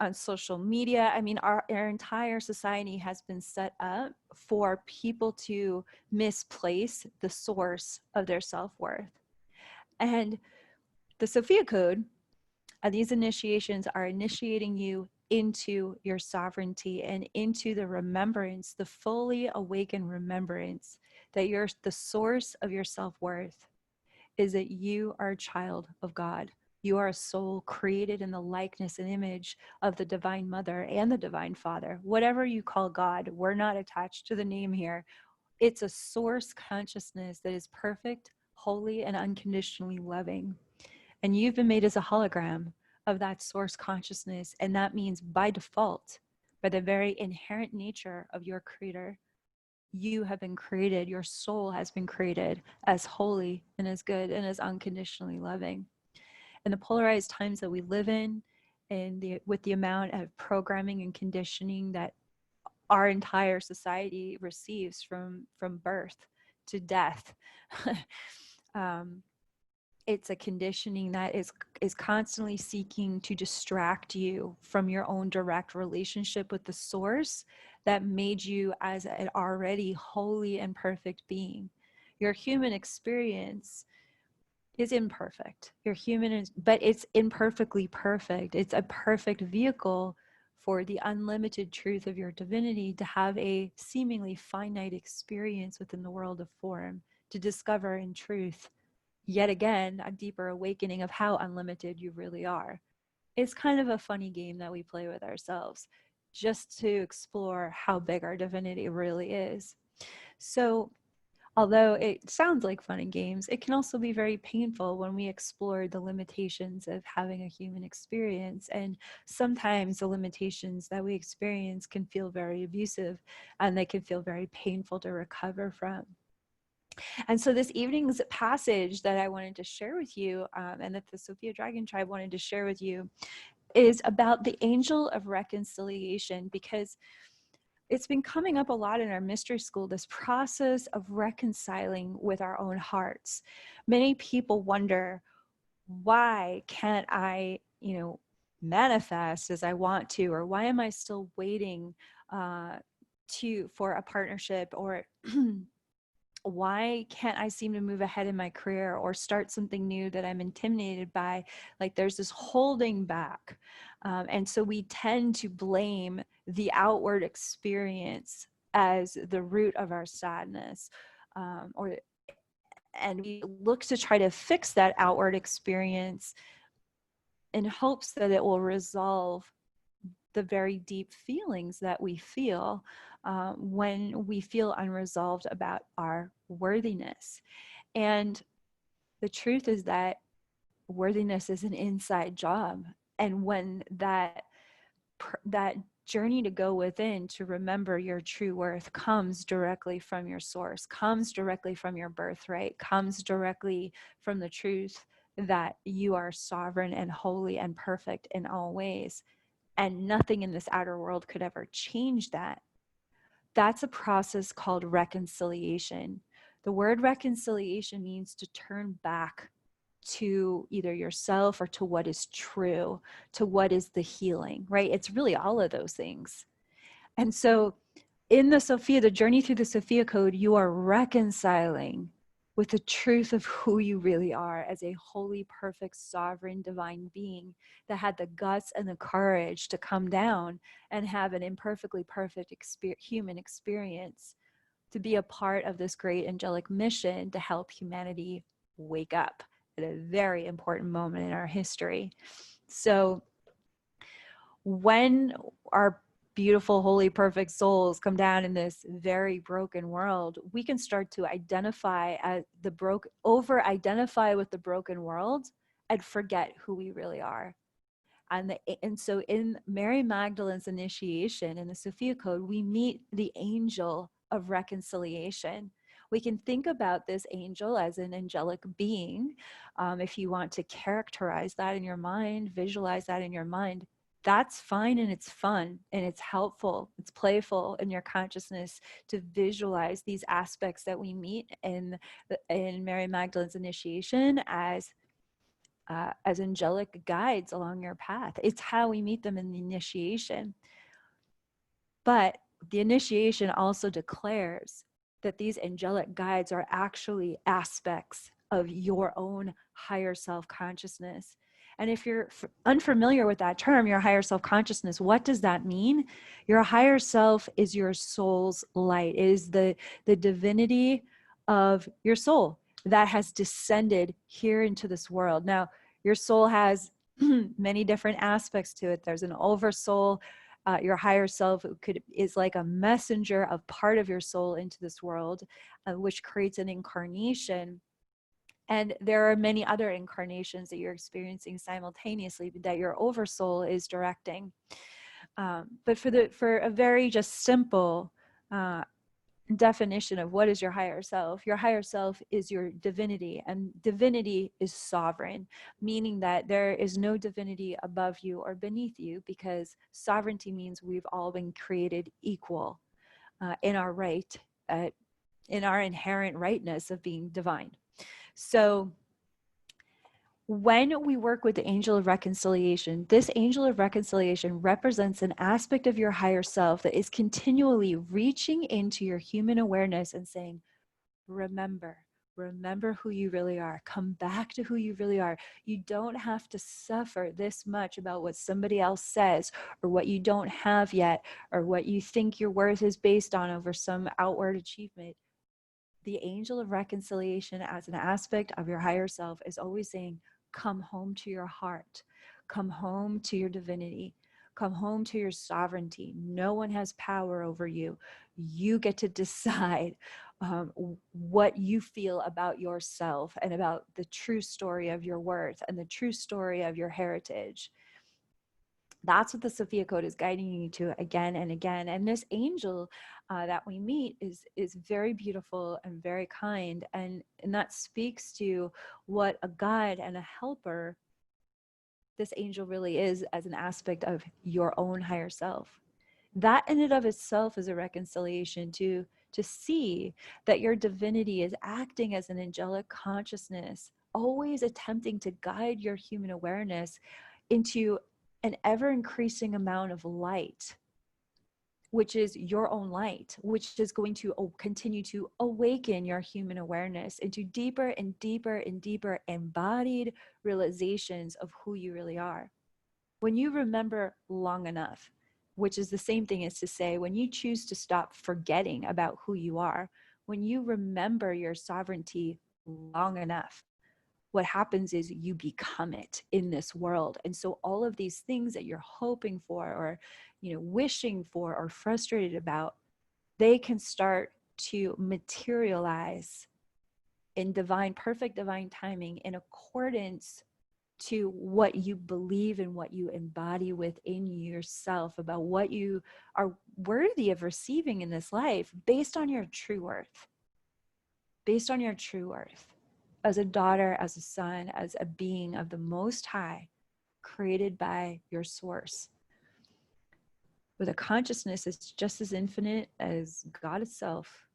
on social media. I mean, our entire society has been set up for people to misplace the source of their self-worth. And the Sophia Code, these initiations are initiating you into your sovereignty and into the remembrance, the fully awakened remembrance that you're the source of your self-worth is that you are a child of God. You are a soul created in the likeness and image of the Divine Mother and the Divine Father. Whatever you call God, we're not attached to the name here. It's a source consciousness that is perfect, holy, and unconditionally loving. And you've been made as a hologram of that source consciousness. And that means by default, by the very inherent nature of your creator, you have been created, your soul has been created as holy and as good and as unconditionally loving. In the polarized times that we live in, and with the amount of programming and conditioning that our entire society receives from birth to death, it's a conditioning that is constantly seeking to distract you from your own direct relationship with the source that made you as an already holy and perfect being. Your human experience is imperfect. Your human is, but it's imperfectly perfect. It's a perfect vehicle for the unlimited truth of your divinity to have a seemingly finite experience within the world of form, to discover in truth yet again a deeper awakening of how unlimited you really are. It's kind of a funny game that we play with ourselves just to explore how big our divinity really is. So although it sounds like fun and games, it can also be very painful when we explore the limitations of having a human experience. And sometimes the limitations that we experience can feel very abusive and they can feel very painful to recover from. And so this evening's passage that I wanted to share with you, and that the Sophia Dragon Tribe wanted to share with you, is about the angel of reconciliation, because it's been coming up a lot in our mystery school, this process of reconciling with our own hearts. Many people wonder, why can't I, manifest as I want to, or why am I still waiting for a partnership, or why can't I seem to move ahead in my career or start something new that I'm intimidated by? Like there's this holding back. And so we tend to blame the outward experience as the root of our sadness, and we look to try to fix that outward experience in hopes that it will resolve the very deep feelings that we feel when we feel unresolved about our worthiness. And the truth is that worthiness is an inside job. And when that journey to go within to remember your true worth comes directly from your source, comes directly from your birthright, comes directly from the truth that you are sovereign and holy and perfect in all ways, and nothing in this outer world could ever change that. That's a process called reconciliation. The word reconciliation means to turn back to either yourself or to what is true, to what is the healing, right? It's really all of those things. And so in the journey through the Sophia Code, you are reconciling with the truth of who you really are as a holy, perfect, sovereign, divine being that had the guts and the courage to come down and have an imperfectly perfect human experience, to be a part of this great angelic mission to help humanity wake up at a very important moment in our history. So when our beautiful, holy, perfect souls come down in this very broken world, we can start to identify as over-identify with the broken world and forget who we really are. And so in Mary Magdalene's initiation in the Sophia Code, we meet the angel of reconciliation. We can think about this angel as an angelic being. If you want to characterize that in your mind, visualize that in your mind, that's fine, and it's fun and it's helpful. It's playful in your consciousness to visualize these aspects that we meet in Mary Magdalene's initiation as as angelic guides along your path. It's how we meet them in the initiation. But the initiation also declares that these angelic guides are actually aspects of your own higher self consciousness. And if you're unfamiliar with that term, your higher self consciousness, what does that mean? Your higher self is your soul's light. It is the divinity of your soul that has descended here into this world. Now, your soul has many different aspects to it. There's an oversoul. Your higher self is like a messenger of part of your soul into this world, which creates an incarnation. And there are many other incarnations that you're experiencing simultaneously that your oversoul is directing. But for a very just simple definition of what is your higher self is your divinity, and divinity is sovereign, meaning that there is no divinity above you or beneath you, because sovereignty means we've all been created equal in our right, in our inherent rightness of being divine. So when we work with the angel of reconciliation, this angel of reconciliation represents an aspect of your higher self that is continually reaching into your human awareness and saying, remember who you really are. Come back to who you really are. You don't have to suffer this much about what somebody else says, or what you don't have yet, or what you think your worth is based on over some outward achievement. The angel of reconciliation, as an aspect of your higher self, is always saying, come home to your heart, come home to your divinity, come home to your sovereignty. No one has power over you. You get to decide what you feel about yourself and about the true story of your worth and the true story of your heritage. That's what the Sophia Code is guiding you to again and again. And this angel that we meet is very beautiful and very kind. And that speaks to what a guide and a helper this angel really is as an aspect of your own higher self. That in and of itself is a reconciliation to see that your divinity is acting as an angelic consciousness, always attempting to guide your human awareness into an ever increasing amount of light, which is your own light, which is going to continue to awaken your human awareness into deeper and deeper and deeper embodied realizations of who you really are. When you remember long enough, which is the same thing as to say, when you choose to stop forgetting about who you are, when you remember your sovereignty long enough, what happens is you become it in this world. And so all of these things that you're hoping for, or wishing for, or frustrated about, they can start to materialize in perfect divine timing, in accordance to what you believe and what you embody within yourself about what you are worthy of receiving in this life, based on your true worth. Based on your true worth. As a daughter, as a son, as a being of the Most High, created by your source, with a consciousness that's just as infinite as God itself,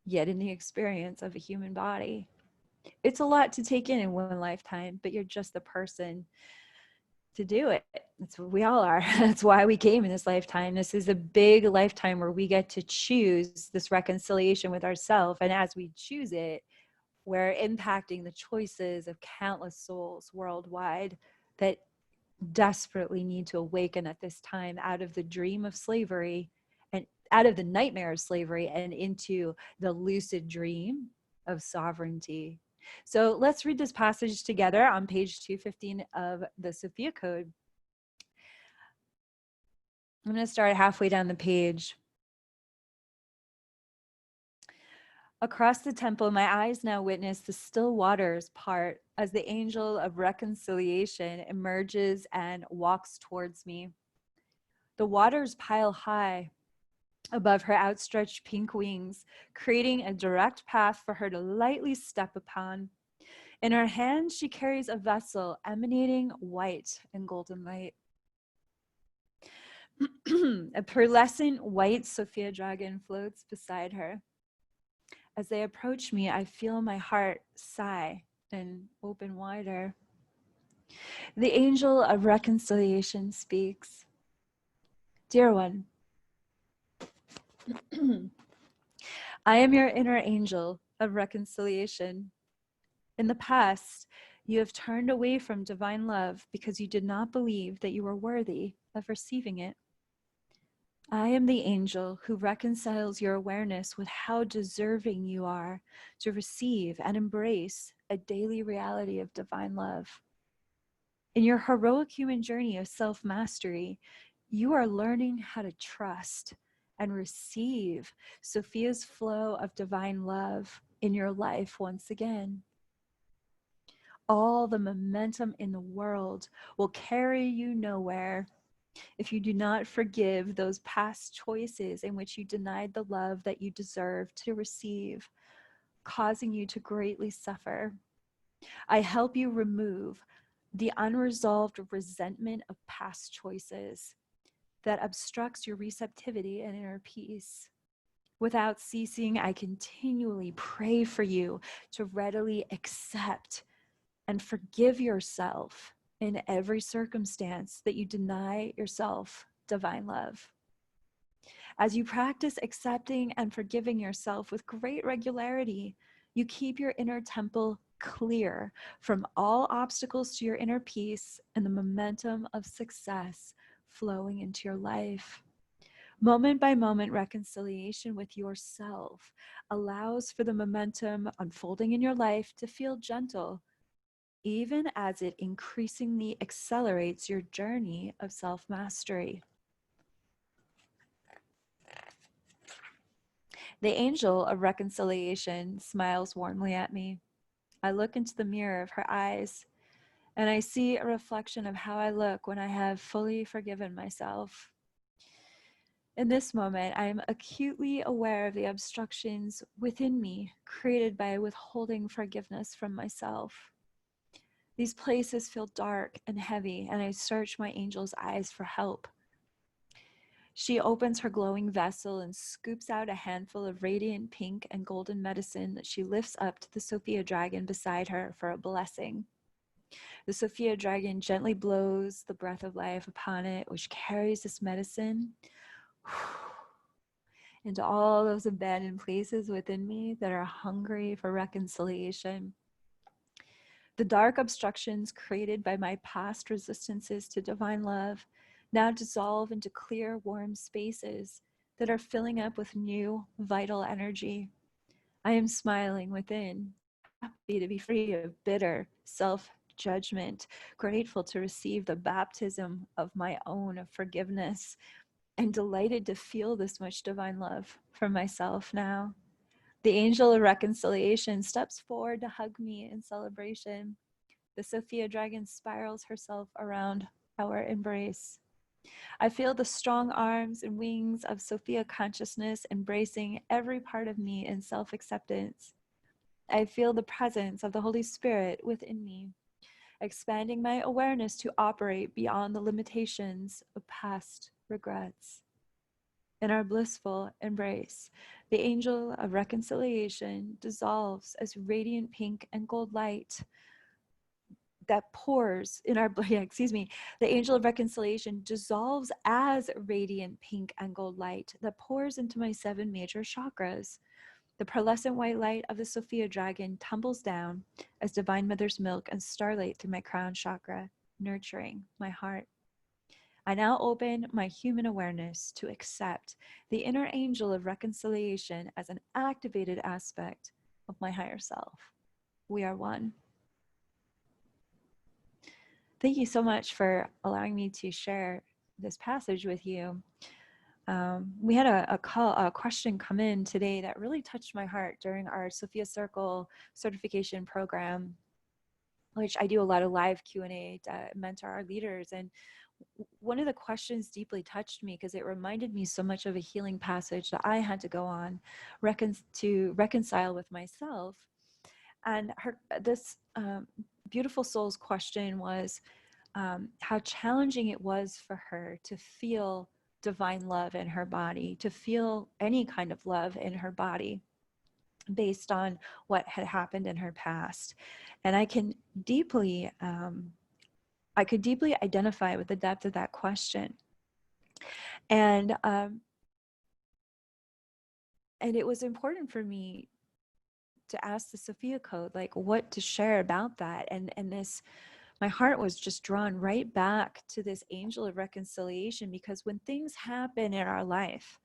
yet in the experience of a human body. It's a lot to take in one lifetime, but you're just the person to do it. That's what we all are. That's why we came in this lifetime. This is a big lifetime where we get to choose this reconciliation with ourselves. And as we choose it, we're impacting the choices of countless souls worldwide that desperately need to awaken at this time out of the dream of slavery and out of the nightmare of slavery and into the lucid dream of sovereignty. So let's read this passage together on page 215 of the Sophia Code. I'm going to start halfway down the page. Across the temple, my eyes now witness the still waters part as the angel of reconciliation emerges and walks towards me. The waters pile high above her outstretched pink wings, creating a direct path for her to lightly step upon. In her hand, she carries a vessel emanating white and golden light. A pearlescent white Sophia dragon floats beside her. As they approach me, I feel my heart sigh and open wider. The angel of reconciliation speaks. Dear one, I am your inner angel of reconciliation. In the past, you have turned away from divine love because you did not believe that you were worthy of receiving it. I am the angel who reconciles your awareness with how deserving you are to receive and embrace a daily reality of divine love. In your heroic human journey of self-mastery, you are learning how to trust and receive Sophia's flow of divine love in your life once again. All the momentum in the world will carry you nowhere if you do not forgive those past choices in which you denied the love that you deserve to receive, causing you to greatly suffer. I help you remove the unresolved resentment of past choices that obstructs your receptivity and inner peace. Without ceasing, I continually pray for you to readily accept and forgive yourself in every circumstance that you deny yourself divine love. As you practice accepting and forgiving yourself with great regularity, you keep your inner temple clear from all obstacles to your inner peace and the momentum of success flowing into your life. Moment by moment reconciliation with yourself allows for the momentum unfolding in your life to feel gentle, even as it increasingly accelerates your journey of self-mastery. The angel of reconciliation smiles warmly at me. I look into the mirror of her eyes, and I see a reflection of how I look when I have fully forgiven myself. In this moment, I am acutely aware of the obstructions within me created by withholding forgiveness from myself. These places feel dark and heavy, and I search my angel's eyes for help. She opens her glowing vessel and scoops out a handful of radiant pink and golden medicine that she lifts up to the Sophia dragon beside her for a blessing. The Sophia dragon gently blows the breath of life upon it, which carries this medicine into all those abandoned places within me that are hungry for reconciliation. The dark obstructions created by my past resistances to divine love now dissolve into clear, warm spaces that are filling up with new, vital energy. I am smiling within, happy to be free of bitter self-judgment, grateful to receive the baptism of my own forgiveness, and delighted to feel this much divine love for myself now. The angel of reconciliation steps forward to hug me in celebration. The Sophia dragon spirals herself around our embrace. I feel the strong arms and wings of Sophia consciousness embracing every part of me in self-acceptance. I feel the presence of the Holy Spirit within me, expanding my awareness to operate beyond the limitations of past regrets. In our blissful embrace, the angel of reconciliation dissolves as radiant pink and gold light that pours in our, the angel of reconciliation dissolves as radiant pink and gold light that pours into my 7 major chakras. The pearlescent white light of the Sophia dragon tumbles down as divine mother's milk and starlight through my crown chakra, nurturing my heart. I now open my human awareness to accept the inner angel of reconciliation as an activated aspect of my higher self. We are one. Thank you so much for allowing me to share this passage with you. We had a question come in today that really touched my heart during our Sophia Circle certification program, which I do a lot of live Q&A to mentor our leaders. And one of the questions deeply touched me because it reminded me so much of a healing passage that I had to go on to reconcile with myself. And this beautiful soul's question was how challenging it was for her to feel divine love in her body, to feel any kind of love in her body. based on what had happened in her past. And I can deeply, I could deeply identify with the depth of that question. And it was important for me to ask the Sophia Code, like what to share about that. And this, my heart was just drawn right back to this angel of reconciliation, because when things happen in our life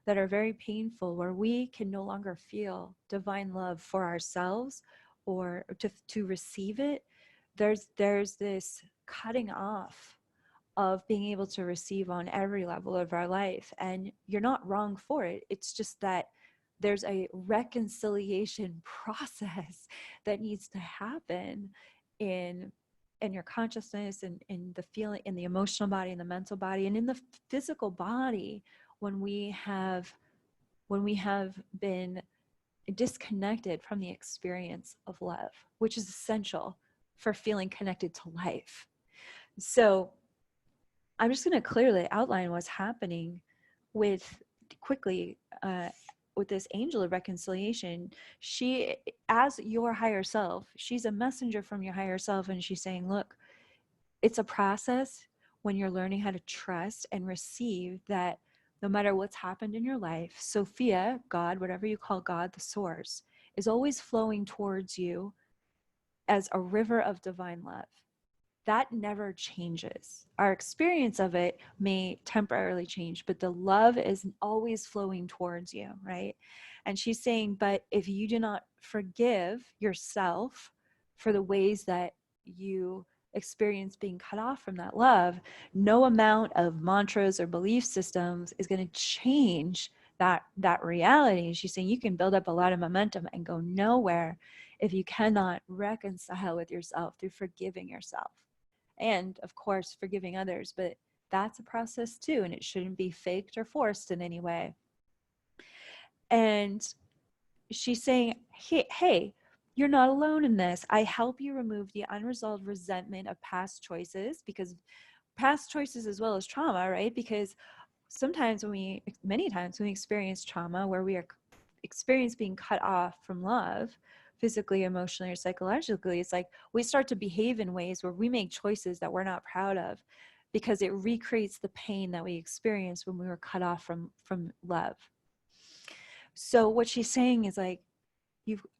that are very painful, where we can no longer feel divine love for ourselves or to receive it, there's this cutting off of being able to receive on every level of our life. And you're not wrong for it. It's just that there's a reconciliation process that needs to happen in your consciousness and in the feeling, in the emotional body, in the mental body, and in the physical body, when we have been disconnected from the experience of love, which is essential for feeling connected to life. So I'm just going to clearly outline what's happening with quickly with this angel of reconciliation. She, as your higher self, she's a messenger from your higher self, and she's saying, look, it's a process when you're learning how to trust and receive that no matter what's happened in your life, Sophia, God, whatever you call God, the source, is always flowing towards you as a river of divine love. That never changes. Our experience of it may temporarily change, but the love is always flowing towards you, right? And she's saying, but if you do not forgive yourself for the ways that you experience being cut off from that love, no amount of mantras or belief systems is going to change that reality. She's saying you can build up a lot of momentum and go nowhere if you cannot reconcile with yourself through forgiving yourself. And of course, forgiving others, but that's a process too, and it shouldn't be faked or forced in any way. And she's saying, hey, you're not alone in this. I help you remove the unresolved resentment of past choices, because past choices as well as trauma, right? Because many times when we experience trauma where we are experience being cut off from love, physically, emotionally, or psychologically, it's like we start to behave in ways where we make choices that we're not proud of, because it recreates the pain that we experienced when we were cut off from love. So what she's saying is like,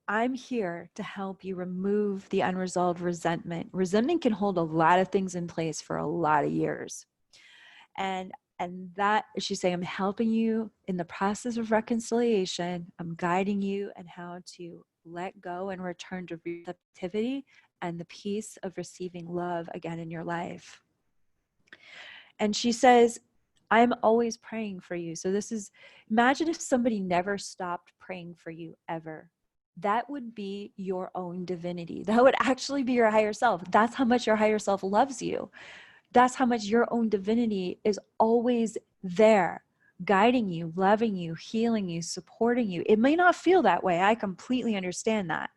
I'm here to help you remove the unresolved resentment. Resentment can hold a lot of things in place for a lot of years. And that, she's saying, I'm helping you in the process of reconciliation. I'm guiding you in how to let go and return to receptivity and the peace of receiving love again in your life. And she says, I'm always praying for you. So this is, imagine if somebody never stopped praying for you ever. That would be your own divinity. That would actually be your higher self. That's how much your higher self loves you. That's how much your own divinity is always there, guiding you, loving you, healing you, supporting you. It may not feel that way. I completely understand that.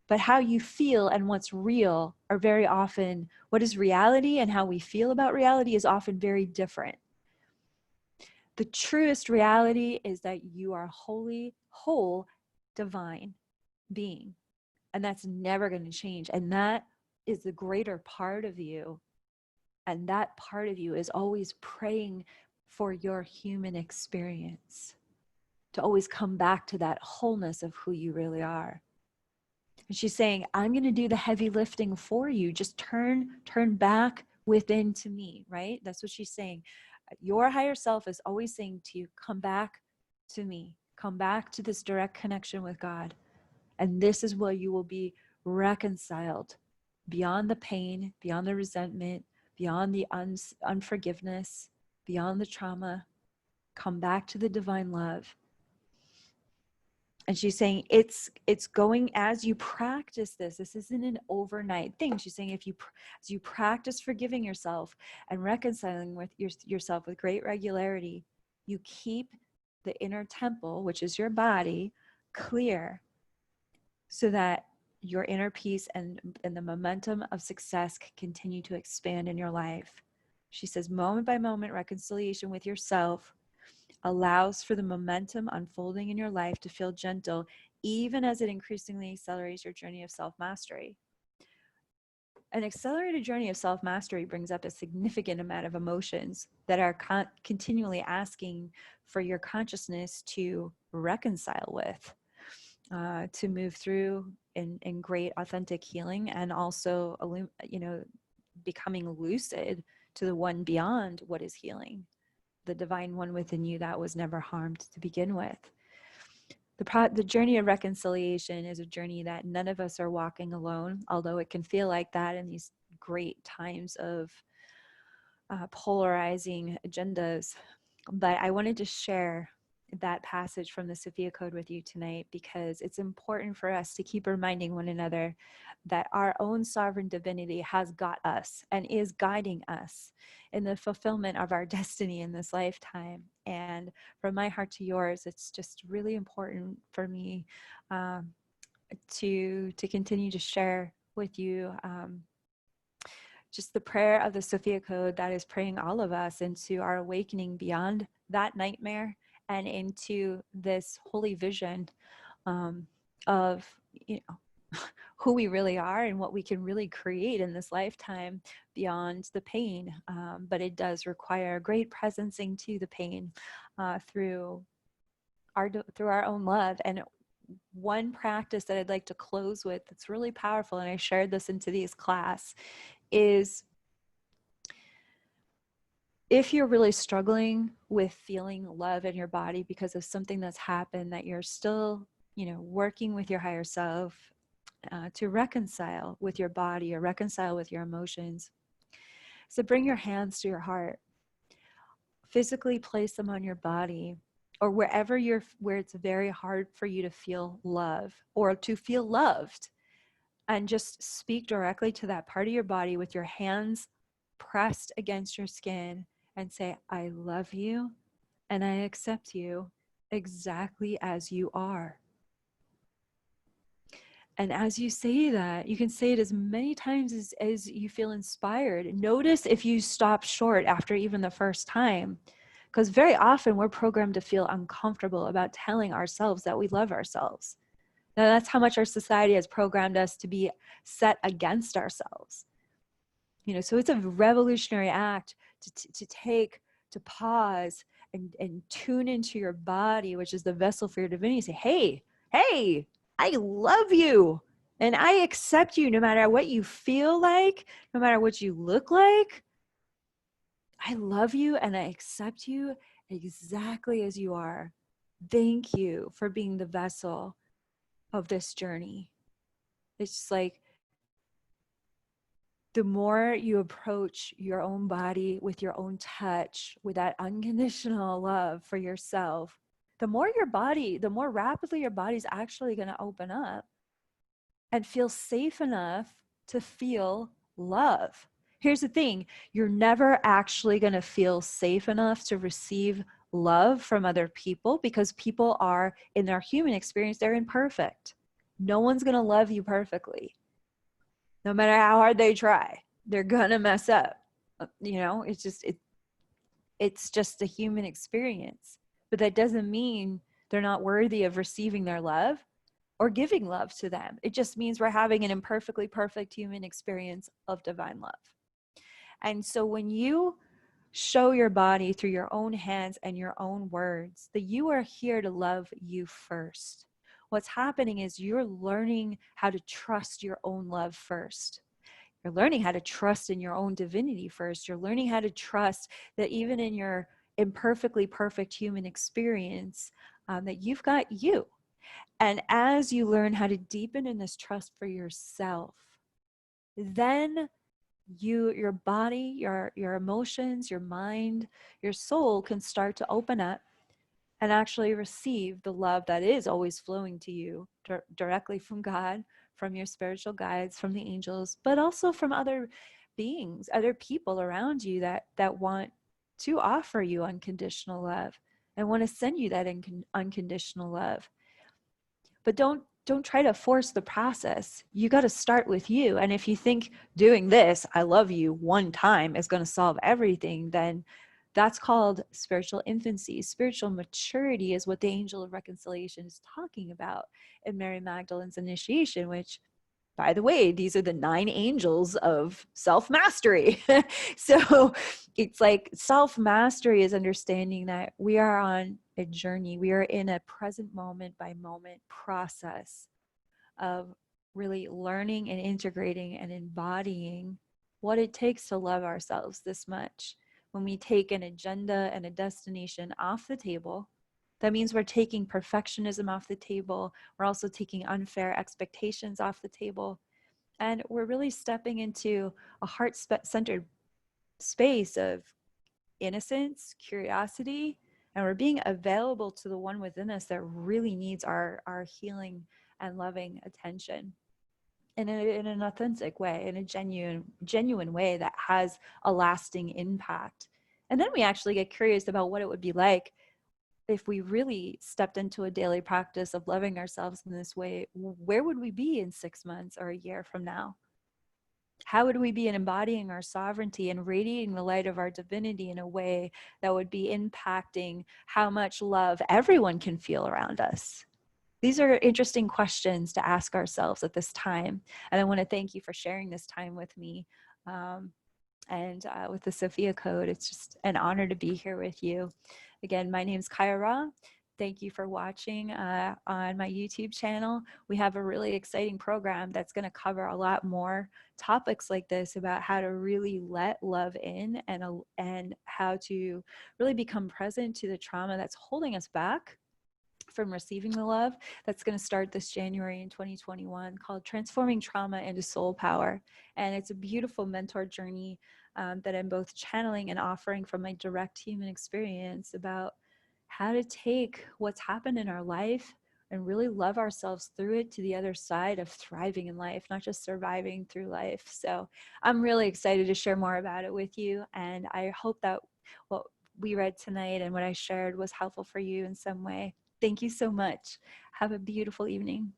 But how you feel and what's real are very often, what is reality and how we feel about reality is often very different. The truest reality is that you are holy, whole, divine being. And that's never going to change. And that is the greater part of you. And that part of you is always praying for your human experience, to always come back to that wholeness of who you really are. And she's saying, I'm going to do the heavy lifting for you. Just turn back within to me, right? That's what she's saying. Your higher self is always saying to you, come back to me. Come back to this direct connection with God. And this is where you will be reconciled beyond the pain, beyond the resentment, beyond the unforgiveness, beyond the trauma. Come back to the divine love. And she's saying it's going as you practice this. This isn't an overnight thing. She's saying as you practice forgiving yourself and reconciling with yourself with great regularity, you keep the inner temple, which is your body, clear, so that your inner peace and the momentum of success can continue to expand in your life. She says, moment by moment reconciliation with yourself allows for the momentum unfolding in your life to feel gentle, even as it increasingly accelerates your journey of self-mastery. An accelerated journey of self-mastery brings up a significant amount of emotions that are continually asking for your consciousness to reconcile with, to move through in great authentic healing, and also, becoming lucid to the one beyond what is healing, the divine one within you that was never harmed to begin with. The journey of reconciliation is a journey that none of us are walking alone, although it can feel like that in these great times of polarizing agendas. But I wanted to share that passage from the Sophia Code with you tonight, because it's important for us to keep reminding one another that our own sovereign divinity has got us and is guiding us in the fulfillment of our destiny in this lifetime. And from my heart to yours, it's just really important for me to continue to share with you just the prayer of the Sophia Code that is praying all of us into our awakening beyond that nightmare and into this holy vision of who we really are and what we can really create in this lifetime beyond the pain. But it does require great presencing to the pain through our own love. And one practice that I'd like to close with that's really powerful, and I shared this in today's class, is if you're really struggling with feeling love in your body because of something that's happened, that you're still, working with your higher self to reconcile with your body or reconcile with your emotions. So bring your hands to your heart, physically place them on your body, or wherever where it's very hard for you to feel love or to feel loved. And just speak directly to that part of your body with your hands pressed against your skin and say, I love you and I accept you exactly as you are. And as you say that, you can say it as many times as you feel inspired. Notice if you stop short after even the first time, because very often we're programmed to feel uncomfortable about telling ourselves that we love ourselves. Now, that's how much our society has programmed us to be set against ourselves. So it's a revolutionary act to pause and tune into your body, which is the vessel for your divinity. Say, hey, I love you and I accept you no matter what you feel like, no matter what you look like. I love you and I accept you exactly as you are. Thank you for being the vessel of this journey. It's just like, the more you approach your own body with your own touch, with that unconditional love for yourself, the more rapidly your body's actually going to open up and feel safe enough to feel love. Here's the thing, you're never actually going to feel safe enough to receive love from other people, because people are, in their human experience, they're imperfect. No one's going to love you perfectly. No matter how hard they try, they're gonna mess up. It's just a human experience. But that doesn't mean they're not worthy of receiving their love or giving love to them. It just means we're having an imperfectly perfect human experience of divine love. And so when you show your body through your own hands and your own words that you are here to love you first, what's happening is you're learning how to trust your own love first. You're learning how to trust in your own divinity first. You're learning how to trust that even in your imperfectly perfect human experience, that you've got you. And as you learn how to deepen in this trust for yourself, then your body, your emotions, your mind, your soul can start to open up and actually receive the love that is always flowing to you directly from God, from your spiritual guides, from the angels, but also from other beings, other people around you that want to offer you unconditional love and want to send you that unconditional love. But don't try to force the process. You got to start with you. And if you think doing this, I love you, one time is going to solve everything, then That's called spiritual infancy. Spiritual maturity is what the angel of reconciliation is talking about in Mary Magdalene's initiation, which, by the way, these are the 9 angels of self-mastery. So it's like self-mastery is understanding that we are on a journey. We are in a present moment by moment process of really learning and integrating and embodying what it takes to love ourselves this much. When we take an agenda and a destination off the table, that means we're taking perfectionism off the table. We're also taking unfair expectations off the table. And we're really stepping into a heart-centered space of innocence, curiosity, and we're being available to the one within us that really needs our healing and loving attention in an authentic way, in a genuine way that has a lasting impact. And then we actually get curious about what it would be like if we really stepped into a daily practice of loving ourselves in this way. Where would we be in 6 months or a year from now? How would we be in embodying our sovereignty and radiating the light of our divinity in a way that would be impacting how much love everyone can feel around us? These are interesting questions to ask ourselves at this time. And I want to thank you for sharing this time with me. And with the Sophia Code, it's just an honor to be here with you. Again, my name is Kaia. Thank you for watching on my YouTube channel. We have a really exciting program that's going to cover a lot more topics like this about how to really let love in and how to really become present to the trauma that's holding us back from receiving the love. That's going to start this January in 2021, called Transforming Trauma into Soul Power. And it's a beautiful mentor journey that I'm both channeling and offering from my direct human experience about how to take what's happened in our life and really love ourselves through it to the other side of thriving in life, not just surviving through life. So I'm really excited to share more about it with you. And I hope that what we read tonight and what I shared was helpful for you in some way. Thank you so much. Have a beautiful evening.